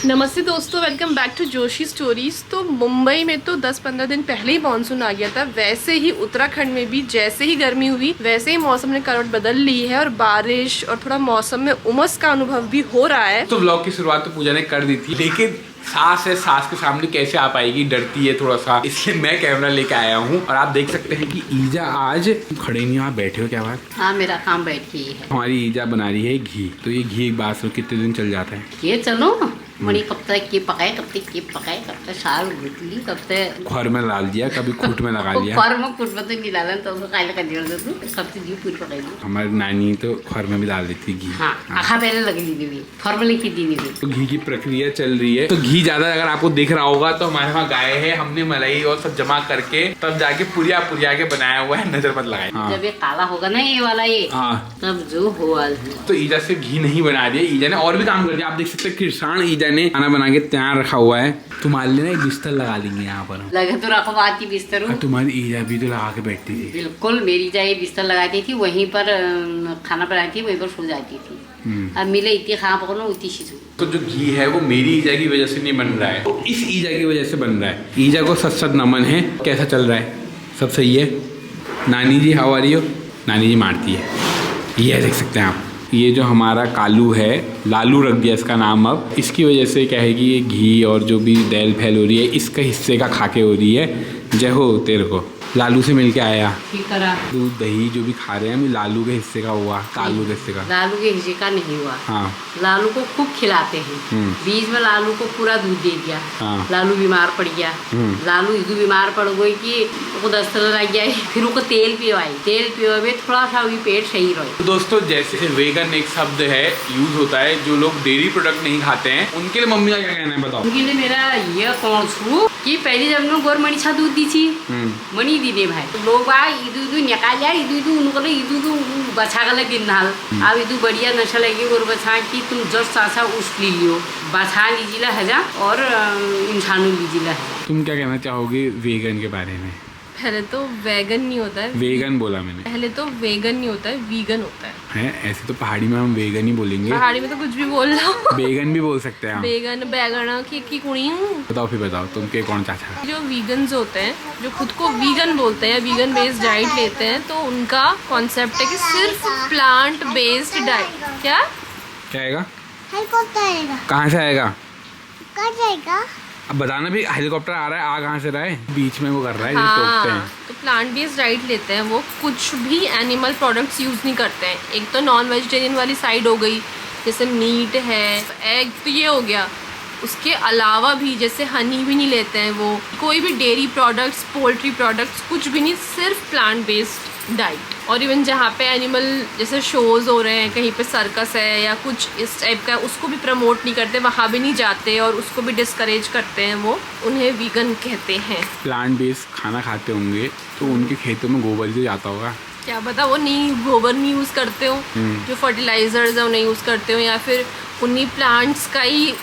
नमस्ते दोस्तों, welcome back to Joshi stories. तो मुंबई में तो 10-15 दिन पहले ही मानसून आ गया था। वैसे ही उत्तराखंड में भी जैसे ही गर्मी हुई वैसे ही मौसम ने करवट बदल ली है और बारिश और थोड़ा मौसम में उमस का अनुभव भी हो रहा है। तो व्लॉग की शुरुआत तो पूजा ने कर दी थी, लेकिन सास है, सास के सामने कैसे आ पाएगी, डरती है थोड़ा सा, इसलिए मैं कैमरा लेके आया हूँ। और आप देख सकते हैं कि ईजा आज खड़े नहीं, आप बैठे हो, क्या बात? हाँ, मेरा काम बैठ ही है। हमारी ईजा बना रही है घी। तो ये घी एक बात कितने दिन चल जाता है? ये चलो मणि कब तक ये पकाए, कब तक ये पकाए, कब तक साल घुटली, कब तक खर में डाल दिया, कभी खूट में लगा लिया। खर में खूट में तो नहीं डाला तो उसको काले का जोड़ दे तू, कब तक घी पूरी पकाई दी। हमारी नानी तो खर में भी डाल देती घी। हाँ, आखा पहले लग ली थी, खर में लिखी दी नहीं। तो घी की प्रक्रिया चल रही है। तो घी ज्यादा अगर आपको दिख रहा होगा तो हमारे वहाँ गाय है, हमने मलाई और सब जमा करके तब जाके पुरिया के बनाया हुआ है, नजर मत लगाए। जब ये काला होगा ना ये वाला ये, तब जो हुआ। तो ईजा से घी नहीं बना रही है, ईजा ने और भी काम कर दिया। आप देख सकते हैं किसान ईजा ने खाना बना के तैयार रखा हुआ है। तुम्हारे लिए ना एक बिस्तर लगा लेंगे यहाँ पर। लगे तो रखो बात की बिस्तर। तुम्हारी ईजा भी तो लगा के बैठती थी। बिल्कुल, मेरी ईजा ये बिस्तर लगाती थी, वहीं पर खाना बनाती थी, वहीं पर सो जाती थी। अब मिले इतनी खाना पकड़ना उतनी सी। तो जो घी है वो मेरी ईजा की वजह से नहीं बन रहा है, तो इस ईजा की वजह से बन रहा है। ईजा को सत सत नमन है। कैसा चल रहा है? सब सही है? नानी जी हाउ आर यू? नानी जी मारती है। ये देख सकते हैं आप, ये जो हमारा कालू है, लालू रख दिया इसका नाम अब। इसकी वजह से क्या है कि ये घी और जो भी दैल फैल हो रही है इसका हिस्से का खाके हो रही है। जय हो तेरे को। लालू से मिलके आया, दूध दही जो भी खा रहे हैं हम लालू के हिस्से का हुआ, कालू के हिस्से का। लालू के हिस्से का नहीं हुआ। हाँ, लालू को खूब खिलाते हैं। बीच में लालू को पूरा दूध दे दिया। हाँ। लालू बीमार पड़ गया। लालू इधर बीमार पड़ गई कि उसको दस्त लग गया। फिर उसको तेल पिवाई, तेल पिवावे थोड़ा सा भी पेट सही रहे। तो दोस्तों, जैसे वेगन एक शब्द है यूज होता है, जो लोग डेयरी प्रोडक्ट नहीं खाते हैं उनके लिए मम्मी का क्या कहना है बताओ? उनके लिए मेरा ये कौन छू कि पहले जब लोग गोर मणि छा दूध दी थी, मणि दीदी भाई तो लोग इधू निकाल लिया, इधू उनको इधू बछा गल गिनहाल। अब इधू बढ़िया नशा लगी गोर बछा की तुम जस सासा उस ली लियो, बछा लीजिए हजा और इंसानों लीजिए हजा। तुम क्या कहना चाहोगे वेगन के बारे में? पहले तो वेगन नहीं होता है, वेगन बोला मैंने। पहले तो वेगन नहीं होता है, वीगन होता है। ऐसे तो पहाड़ी में हम वेगन ही बोलेंगे। पहाड़ी में तो कुछ भी बोल लो। वेगन भी बोल सकते हैं। वेगन बैगन की कुड़ी हूँ। बताओ फिर बताओ, तुम के कौन चाचा? जो वीगन्स होते हैं, जो खुद को वीगन बोलते हैं या वीगन बेस्ड डाइट लेते हैं, तो उनका कॉन्सेप्ट है कि सिर्फ प्लांट बेस्ड डाइट। क्या आएगा? हेलीकॉप्टर आएगा। कहाँ से आएगा? कहाँ जाएगा? अब बताना भी, हेलीकॉप्टर आ रहा है, आ कहाँ से रहा है? बीच में वो कर रहा है, हाँ, तो प्लांट बेस्ड डाइट लेते हैं वो, कुछ भी एनिमल प्रोडक्ट्स यूज़ नहीं करते हैं। एक तो नॉन वेजिटेरियन वाली साइड हो गई, जैसे मीट है, एग, तो ये हो गया। उसके अलावा भी जैसे हनी भी नहीं लेते हैं वो, कोई भी डेयरी प्रोडक्ट्स, पोल्ट्री प्रोडक्ट्स, कुछ भी नहीं, सिर्फ प्लांट बेस्ड डाइट। और इवन जहाँ पे एनिमल जैसे शोज़ हो रहे हैं, कहीं पे सर्कस है या कुछ इस टाइप का, उसको भी प्रमोट नहीं करते, वहाँ भी नहीं जाते और उसको भी डिस्करेज करते हैं वो, उन्हें वीगन कहते हैं। प्लांट बेस्ड खाना खाते होंगे तो उनके खेतों में गोबर ही जाता होगा। क्या पता वो नहीं गोबर नहीं यूज़ करते हो, जो फर्टिलाइजर्स है उन्हें यूज़ करते हो, या फिर उन्हीं प्लांट्स का ही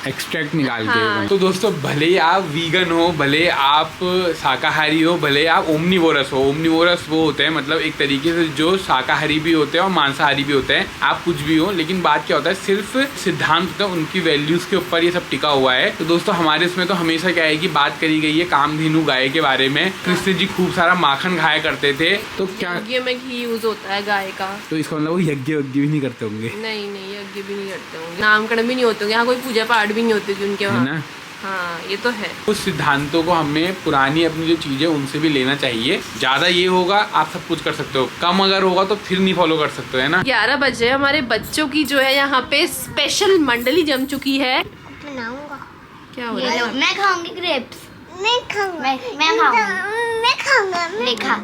एक्सट्रैक्ट निकाल के। हाँ। तो दोस्तों, भले ही आप वीगन हो, भले आप शाकाहारी हो, भले आप ओमनीवोरस हो। ओमनीवोरस वो होते हैं मतलब एक तरीके से जो शाकाहारी भी होते हैं और मांसाहारी भी होते हैं। आप कुछ भी हो, लेकिन बात क्या होता है, सिर्फ सिद्धांत तो उनकी वैल्यूज के ऊपर ये सब टिका हुआ है। तो दोस्तों, हमारे इसमें तो हमेशा क्या है कि बात करी गई है कामधेनु गाय के बारे में। कृष्ण जी खूब सारा माखन खाया करते थे। तो क्या यज्ञ में घी यूज होता है गाय का? तो इसका मतलब वो यज्ञ भी नहीं करते होंगे? नहीं, यज्ञ भी नहीं करते होंगे, नामकरण भी नहीं होते होंगे, यहाँ कोई पूजा पाठ भी नहीं होती थी उनके वहाँ ना। हाँ, ये तो है। कुछ सिद्धांतों को हमें पुरानी अपनी जो चीजें उनसे भी लेना चाहिए। ज्यादा ये होगा आप सब कुछ कर सकते हो, कम अगर होगा तो फिर नहीं फॉलो कर सकते हो, है ना। 11 बजे हमारे बच्चों की जो है यहाँ पे स्पेशल मंडली जम चुकी है। बनाऊंगा। क्या हो रहा है? मैं खाऊंगी ग्रेप्स। मैं खाऊंगा। मैं खाऊंगी। मैं खाऊंगा। लेखा।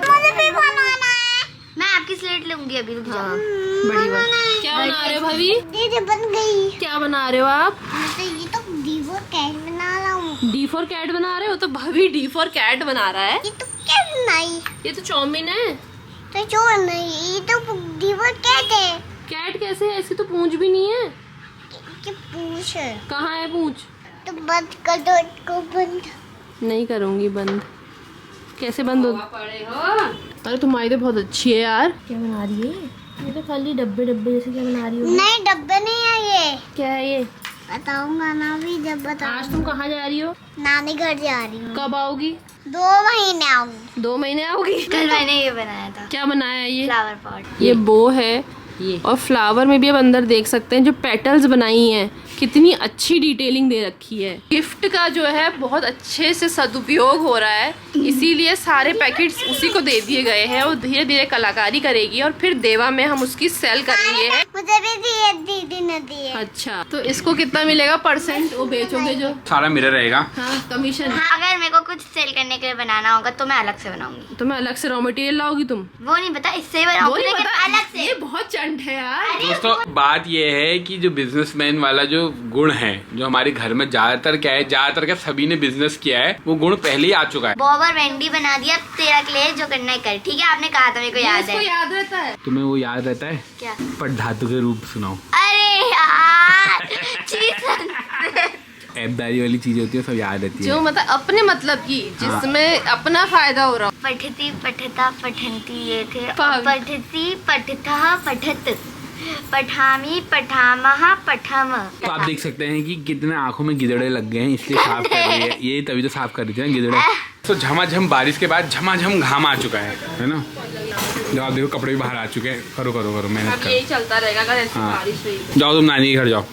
मुझे भी बनाना है। मैं आपकी स्लेट लूंगी अभी, रुक जाओ। बड़ी बात। क्या बना रहे हो भाभी? ये बन गई। क्या बना रहे हो आप? ये तो D4 कैट बना रहा हूँ। D4 कैट बना रहे हो? तो भाभी D4 कैट बना रहा है। ये तो क्या बनाई? ये तो चाउमीन है। तो जो नहीं, ये तो D4 कैट है। कैट कैसे है? इसकी तो पूंछ भी नहीं है। ये पूछ है। कहाँ है पूंछ? तो बंद कर दो इसको। बंद नहीं करूँगी बंद। कैसे बंद हो? पड़े हो? अरे तुम्हारी तो बहुत अच्छी है यार। क्या बना रही है? ये तो खाली डब्बे जैसे क्या बना रही हो? नहीं, डब्बे नहीं है ये। बताऊंगा ना भी जब बताऊंगा। आज तुम कहाँ जा रही हो? नानी घर जा रही हूँ। कब आओगी? 2 महीने आऊंगी। 2 महीने आओगी? कल मैंने ये बनाया था, क्या बनाया है ये? Flower pot. ये बो है ये और फ्लावर में भी अब अंदर देख सकते हैं जो पेटल्स बनाई हैं, कितनी अच्छी डिटेलिंग दे रखी है। गिफ्ट का जो है बहुत अच्छे से सदुपयोग हो रहा है, इसीलिए सारे पैकेट्स उसी को दे दिए गए हैं। वो धीरे धीरे कलाकारी करेगी और फिर देवा में हम उसकी सेल करेंगे। मुझे भी दिए, दीदी ने दिए। अच्छा, तो इसको कितना मिलेगा परसेंट? वो बेचोगे जो? सारा मेरा रहेगा। हाँ, कमीशन। हाँ, अगर मेरे को कुछ सेल करने के लिए बनाना होगा तो मैं अलग से बनाऊंगी। तो मैं अलग से रॉ मटेरियल लाओगी तुम? वो नहीं पता, इससे ही वो बनाऊंगी नहीं लेकिन पता, अलग से। ये बहुत चंट है यार। दोस्तों बात ये है कि जो बिजनेसमैन वाला जो गुण है, जो हमारे घर में ज्यादातर क्या सभी ने बिजनेस किया है, वो गुण पहले ही आ चुका है। बॉबर वेंडी बना दिया, तेरा के लिए जो करना है कर। ठीक है, आपने कहा था, मेरे को याद इसको है। याद रहता है। तुम्हें वो याद रहता है? क्या? पट धातु के रूप सुनाओ। अरे यार ऐपदारी वाली चीजें होती है, सब याद रहती जो है। मतलब अपने मतलब की, जिसमें अपना फायदा हो रहा हो। पठती पठता पठंती ये थे। पागल। पठती पठता पठत पठामी पठामह पठम। तो आप देख सकते हैं कि कितने आंखों में गिदड़े लग गए हैं, इसलिए साफ कर रही है ये, तभी तो साफ कर रही थी ना गिदड़े। तो झमाझम बारिश के बाद झमाझम घाम आ चुका है ना। जब आप देखो कपड़े भी बाहर आ चुके हैं। करो करो करो मेहनत अब यही करो। चलता रहेगा अगर ऐसी हाँ। बारिश हुई। जाओ तुम नानी के घर जाओ।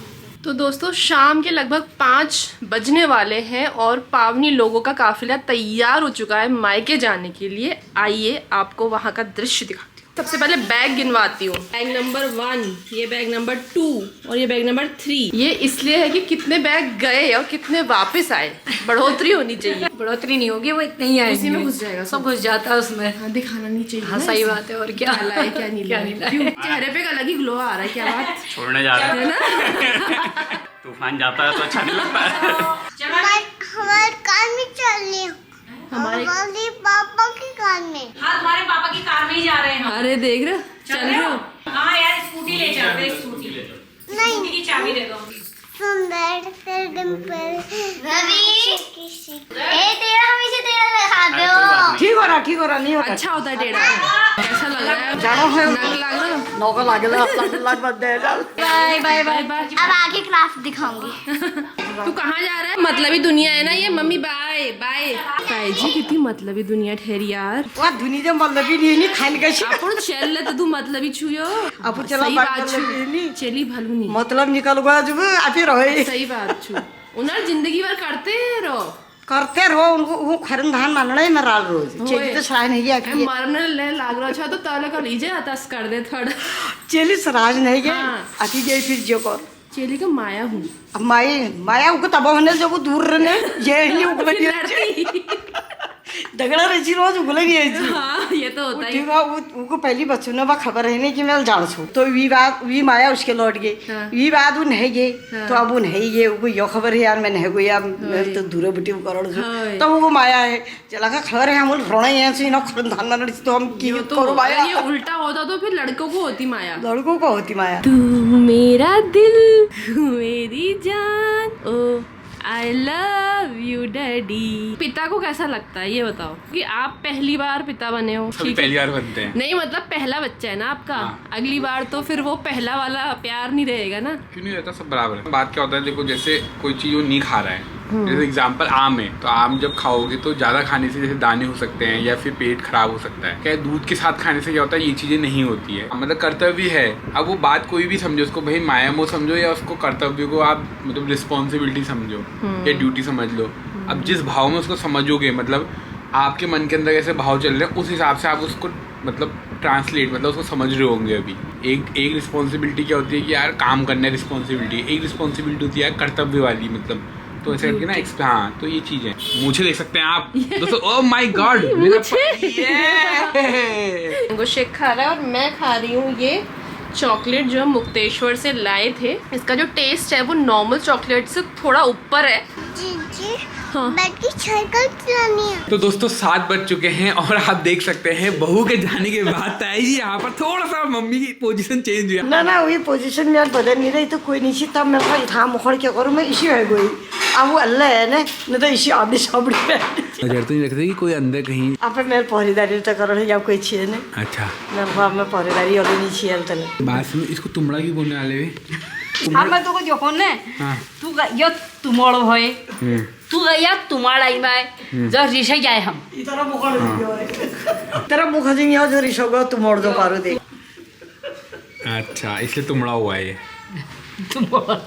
तो दोस्तों शाम के लगभग 5 बजने वाले हैं और पावनी लोगों का काफिला तैयार हो चुका है मायके जाने के लिए। आइए आपको वहाँ का दृश्य दिखाती हूँ। सबसे पहले बैग गिनवाती हूँ। बैग नंबर 1, ये बैग नंबर 2 और ये बैग नंबर 3। ये इसलिए है कि कितने बैग गए और कितने वापस आए, बढ़ोतरी होनी चाहिए। बढ़ोतरी नहीं होगी, वो इतने ही आएंगे। उसी में घुस जाएगा सब घुस जाता है उसमें। हाँ, दिखाना नहीं चाहिए। हाँ, सही बात है। और क्या लाए क्या नहीं क्या लाए? नहीं लाए? क्यों? चेहरे पे एक अलग ही ग्लो आ रहा है। क्या बात छोड़ने जा रहा है है ना? तूफान जाता है तो अच्छा नहीं लगता है। हमारे कार में चल रही हूँ। हमारे हमारे पापा की कार में। हाँ, तुम्हारे पापा की कार में ही जा रहे हैं हम। अरे देख रहे हो, चल रहे हो। हाँ यार, स्कूटी ले चल रहे, स्कूटी नहीं, की चाबी दे दो। सुंदर तेरे डिम्पल रवि। ए तेरा हमेशा तेरा लगा दो। ठीक हो रहा नहीं होता। अच्छा होता है टेढ़ा। कैसा लग रहा है? जानो है नक लग रहा है? नौका लागेला लाग मत दे डाल। Bye bye bye bye. अब आगे क्राफ्ट दिखाऊंगी। तू कहाँ जा रहा है? मतलबी दुनिया है ना ये। Mummy bye bye. ताई जी कितनी मतलबी दुनिया ठहरी यार। वा दुनिया मतलब भी नहीं खाने का आपण चल तो तू मतलबी छुयो। आपण चला सही बात बात कर छु। लेनी। चली भलू नहीं। मतलब निकल गया जब आते रहे सही बात छु। उन्हें जिंदगी भर करते रहो। करते रहो उनको वो खरन धान मानना ही मेरा रोज चेली तो सराय नहीं गया मरने लाग रहा था तो ताले का लीजिए अतस कर दे थोड़ा। चेली सराज नहीं गए हाँ। आती गई फिर जो कर चेली का माया हूँ। अब माया उनको तब होने जब वो दूर रहने ये नहीं उगले लड़ती। दगड़ा रही रोज उगले नहीं आई हाँ ये तो होता ही। ठीक है उनको पहली बच्चों ने खबर है नहीं कि मैं जान छू तो वी माया उसके लौट गए हाँ। वी बाद वो नहीं गए हाँ। तो अब वो नहीं गए उनको यो खबर है यार मैं नहीं गई यार मैं तो दूर बुटी करोड़ हाँ। तब वो माया है चला का खबर है हम रोना ही है ना खानदान ना तो हम की ये तो करो माया ये उल्टा होता तो फिर लड़कों को होती माया। लड़कों को होती माया तू मेरा दिल तू मेरी जान ओ आई लव यू डैडी। पिता को कैसा लगता है ये बताओ कि आप पहली बार पिता बने हो। सभी ठीक है? पहली बार बनते हैं। नहीं मतलब पहला बच्चा है ना आपका। हाँ। अगली बार तो फिर वो पहला वाला प्यार नहीं रहेगा ना। क्यों नहीं रहता, सब बराबर है। बात क्या होता है देखो, जैसे कोई चीज वो नहीं खा रहा है, जैसे एग्जांपल आम है, तो आम जब खाओगे तो ज्यादा खाने से जैसे दाने हो सकते हैं या फिर पेट खराब हो सकता है। क्या दूध के साथ खाने से क्या होता है, ये चीजें नहीं होती है। मतलब कर्तव्य है। अब वो बात कोई भी समझो, उसको भाई माया मोह समझो या उसको कर्तव्य को आप मतलब रिस्पॉन्सिबिलिटी समझो या ड्यूटी समझ लो। अब जिस भाव में उसको समझोगे, मतलब आपके मन के अंदर कैसे भाव चल रहे हैं उस हिसाब से आप उसको मतलब ट्रांसलेट मतलब उसको समझ रहे होंगे। अभी एक रिस्पॉन्सिबिलिटी क्या होती है कि यार काम करना है, रिस्पॉन्सिबिलिटी। एक रिस्पॉन्सिबिलिटी होती है कर्तव्य वाली, मतलब तो ऐसे करके ना हाँ तो ये चीज है। मुझे देख सकते हैं आप दोस्तों। Oh my God, mango shake खा रहा है और मैं खा रही हूँ ये चॉकलेट जो हम मुक्तेश्वर से लाए थे। इसका जो टेस्ट है वो नॉर्मल चॉकलेट से थोड़ा ऊपर है। जीजी हाँ। बैटरी साइकिल चलानी है। तो दोस्तों 7 बज चुके हैं और आप देख सकते हैं बहू के जाने के बाद ताई जी यहाँ पर थोड़ा सा मम्मी की पोजीशन चेंज हुआ। ना वही पोजीशन में बदल नहीं रही तो कोई नहीं तब मैं था मुखड़ क्या करूँ मैं इसी है गई अब वो अल्लाह है ना नहीं तो इसी आदमी साबड़ी नजर तो नहीं रखते कि कोई अंदर कहीं। आप मेरे पहरेदारी तो करो या कोई छे नहीं अच्छा मैं पहरेदारी और नहीं छे तले बात सुनो, इसको तुमड़ा क्यों बोलने वाले আমরা তোকে যখন না हाँ तू या तुम्हारो है तू या तुम्हारा ही मैं जब ऋषि जाए हम तेरा मुख जिंग जो ऋषभ तू मोड़ दो पारो दे अच्छा इसलिए तुमड़ा हुआ है ये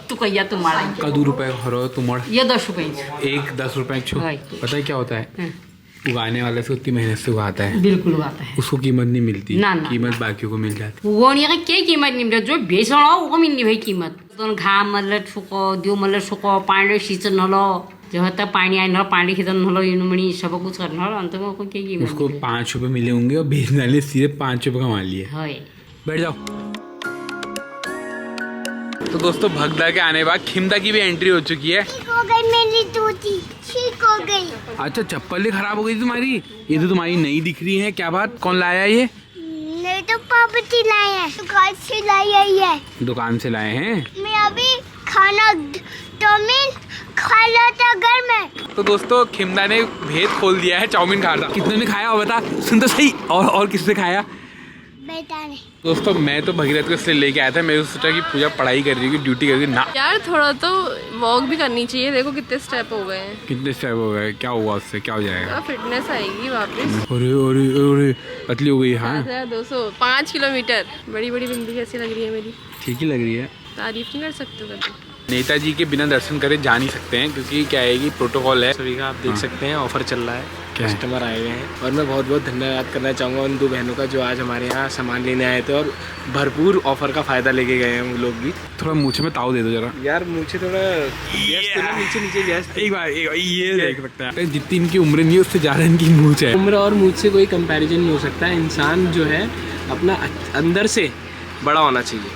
तू कहिया तुम्हारा ही कदू रुपए हरो तुमड़ ये 10 रुपए एक 10 रुपए छो हाँ। पता है क्या होता है उगाने वाले से उतनी मेहनत से उगाता है बिल्कुल बात है उसको कीमत नहीं मिलती ना, ना। कीमत बाकियों को मिल जाती वो नहीं क्या कीमत नहीं मिलती जो बेचण हो वो मिलनी भाई कीमत दोन घाम मल्ल सुको देव मल्ल सुको पाणी सिंचन हलो जेव्हा त्या पाणी आहे ना पाणी खिचन हलो इन म्हणी सब कुछ करणार अंत में को क्या कीमत उसको 5 रुपए मिले होंगे और बेचने वाले सीधे 5 रुपए कमा लिए होय बैठ जाओ। तो दोस्तों भगदा के आने के बाद खिमदा की भी एंट्री हो चुकी है। ठीक हो गई मेरी तोती, ठीक हो गई। अच्छा चप्पल ही खराब हो गई तुम्हारी, ये तो तुम्हारी नई दिख रही है। क्या बात, कौन लाया ये? नहीं तो पापा जी लाए हैं, दुकान से लाई है। दुकान से लाए हैं। मैं अभी खाना चाउमीन खा लिया था घर में। तो दोस्तों खिमदा ने भेद खोल दिया है, चाउमीन खा रहा। कितने ने खाया बता, सुन तो सही। और किसने खाया? बेटा ने। दोस्तों मैं तो भगीरथ को इसलिए लेके आया था, मैंने सोचा कि पूजा पढ़ाई कर रही है, ड्यूटी कर रही है ना। यार थोड़ा तो वॉक भी करनी चाहिए। देखो कितने स्टेप हो गए हैं। कितने स्टेप हो गए, क्या हुआ उससे, क्या हो जाएगा? फिटनेस आएगी वापस। अरे पतली हो गई। हाँ 205 किलोमीटर। बड़ी बड़ी बिंदी कैसी लग रही है मेरी? ठीक ही लग रही है। तारीफ नहीं कर सकते कभी। नेताजी के बिना दर्शन करे जा नहीं सकते हैं, क्योंकि क्या है कि प्रोटोकॉल है। सभी का आप देख सकते हैं, ऑफर चल रहा है, क्या है? कस्टमर आए हुए हैं। और मैं बहुत बहुत धन्यवाद करना चाहूँगा उन दो बहनों का जो आज हमारे यहाँ सामान लेने आए थे और भरपूर ऑफर का फ़ायदा लेके गए हैं वो लोग भी। थोड़ा मुँह में ताव दे दो जरा यार मुझे थोड़ा गैस ना नीचे नीचे गैस। एक बार ये देख सकते हैं, जितनी इनकी उम्र नहीं है उससे ज़्यादा इनकी मूंछ है। उम्र और मुझ से कोई कंपैरिजन नहीं हो सकता। इंसान जो है अपना अंदर से बड़ा होना चाहिए,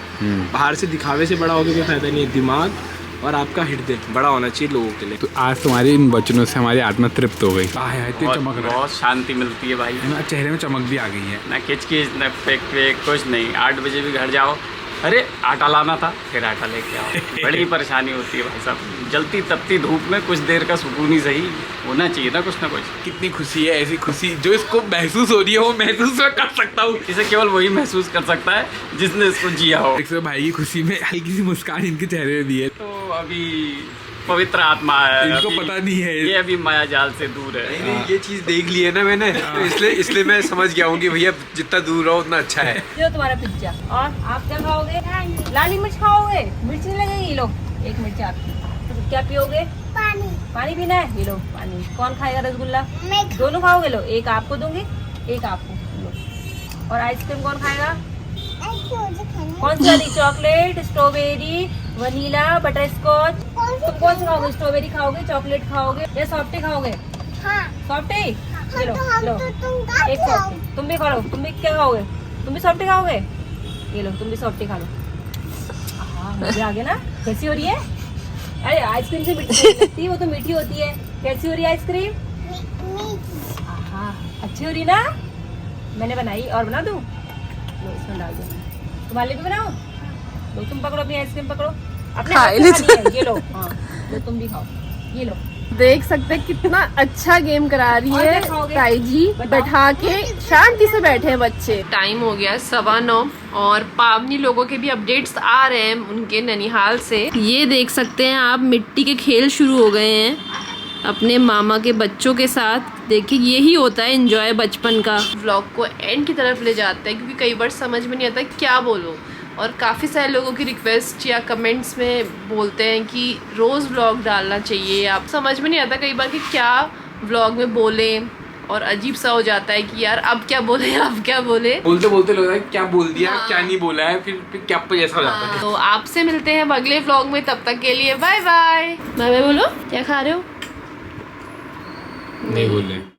बाहर से दिखावे से बड़ा होकर कोई फायदा नहीं है। दिमाग और आपका हृदय बड़ा होना चाहिए लोगों के लिए। तो आज तुम्हारे इन वचनों से हमारी आत्मा तृप्त हो गई। चमक रहा बहुत शांति मिलती है भाई। है ना, चेहरे में चमक भी आ गई है। ना किचकिच ना फेक कुछ नहीं। 8 बजे भी घर जाओ, अरे आटा लाना था, फिर आटा लेके आओ। बड़ी परेशानी होती है भाई साहब। जलती तपती धूप में कुछ देर का सुकून ही सही होना चाहिए ना, कुछ ना कुछ। कितनी खुशी है, ऐसी खुशी जो इसको महसूस हो रही है वो महसूस मैं कर सकता हूँ। इसे केवल वही महसूस कर सकता है जिसने इसको जिया हो। 100 भाई की खुशी में हल्की सी मुस्कान इनके चेहरे में भी है। तो अभी पवित्र आत्मा है, इनको अभी पता नहीं है ये अभी माया जाल से दूर है। नहीं, ये चीज देख ली है ना मैंने, तो इसलिए मैं समझ गया हूँ कि भैया जितना दूर रहो उतना अच्छा है। ये तुम्हारा पिज्जा। और आप क्या खाओगे? लाली मिर्च खाओगे? मिर्च नहीं लगेगी? लो 1 मिर्च आपकी। तो क्या पियोगे? पानी। पानी पीना है? ये लो पानी। कौन खाएगा रसगुल्ला? मैं दोनों खाओगे? लो, एक आपको दूंगी, एक आपको। लो। और आइसक्रीम कौन खाएगा? कौन सी वाली? Chocolate, strawberry, vanilla, butterscotch. तुम कौन सा खाओगे? स्ट्रॉबेरी खाओगे, चॉकलेट खाओगे या सॉफ्टी खाओगे? हाँ। सॉफ्टी? ये लो, तो हम लो। तो तुम एक सॉफ्टी। तुम भी खा लो। तुम भी क्या खाओगे? तुम भी सॉफ्टी खाओगे? ये लो, तुम भी सॉफ्टी खा लो। हाँ, मजा आ गया ना? कैसी हो रही है? अरे आइसक्रीम से मीठी नहीं लगती, वो तो मीठी होती है। कैसी हो रही है आइसक्रीम? हाँ, अच्छी हो रही ना? मैंने बनाई, और बना दूँ? लो इसमें डाल दो। तुम्हारे लिए भी बनाओ? लो तुम पकड़ो अपनी आइसक्रीम, पकड़ो अपने हाथ से खानी है। ये लो, हाँ लो तुम भी खाओ। ये लो। देख सकते हैं कितना अच्छा गेम करा रही और है क्या खाओगे? ताई जी। बताओ। बैठा के शांति से बैठे हैं बच्चे। टाइम हो गया 9:15 और पावनी लोगों के भी अपडेट्स आ रहे हैं उनके ननिहाल से। ये देख सकते हैं आप, मिट्टी के खेल शुरू हो गए हैं अपने मामा के बच्चों के साथ। देखिए यही होता है एंजॉय बचपन का। व्लॉग को एंड की तरफ ले जाते हैं, क्योंकि कई बार समझ में नहीं आता क्या बोलो। और काफ़ी सारे लोगों की रिक्वेस्ट या कमेंट्स में बोलते हैं कि रोज़ व्लॉग डालना चाहिए। आप समझ में नहीं आता कई बार कि क्या व्लॉग में बोलें, और अजीब सा हो जाता है कि यार अब क्या बोले, अब क्या बोले। बोलते बोलते लग रहा है क्या बोल दिया, क्या नहीं बोला है, फिर क्या जैसा हो जाता है। तो आपसे मिलते हैं अगले व्लॉग में, तब तक के लिए बाय बाय। बाय बाय बोलो। क्या खा रहे हो? नहीं बोल रहे।